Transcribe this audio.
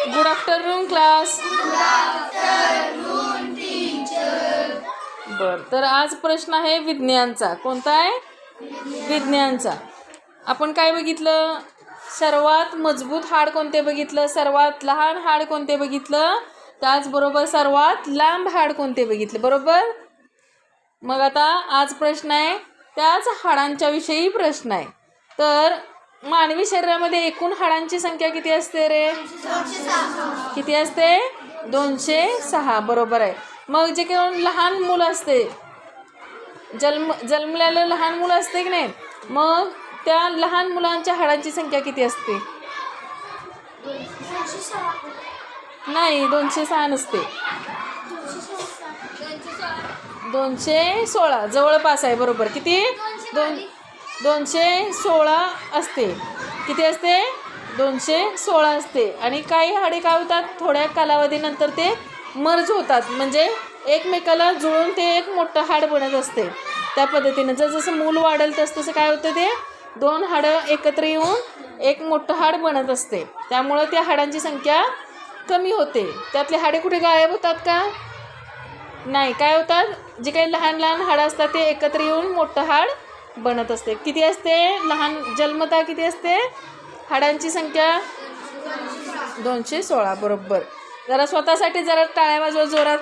Good afternoon class. बर, तर आज प्रश्न आहे विज्ञानचा. कोणता आहे? विज्ञानचा. आपण काय बघितलं? सर्वात मजबूत हाड कोणते बघितलं, सर्वात लहान हाड कोणते बघितलं, त्याचबरोबर सर्वात लांब हाड कोणते बघितलं. बरोबर. मग आता आज प्रश्न आहे त्याच हाडांच्या विषयी प्रश्न आहे. तर मानवी शरीरामध्ये एकूण हाडांची संख्या किती असते रे? किती असते? 206. बरोबर आहे. मग जे काही लहान मुलं असते, जन्मलेलं लहान मुलं असते की नाही, मग त्या लहान मुलांच्या हाडांची संख्या किती असते? नाही, 206 नसते. 216 जवळपास आहे. बरोबर. किती? 216 असते. किती असते? 216 असते. आणि काही हाडे काय होतात, थोड्या कालावधीनंतर ते मर्ज होतात, म्हणजे एकमेकाला जुळून ते एक मोठं हाड बनत असते. त्या पद्धतीनं जसं मूल वाढेल तसं काय होतं, ते दोन हाडं एकत्र येऊन एक मोठं हाड बनत असते. त्यामुळं त्या हाडांची संख्या कमी होते. त्यातले हाडे कुठे गायब होतात का? नाही. काय होतात, जे काही लहान लहान हाडं असतात ते एकत्र येऊन मोठं हाड बनत असते. किती असते? लहान जन्मता किती असते हाडांची संख्या? 216. बरोबर. जरा स्वतःसाठी जरा टाळ्या वाजवा जोरात.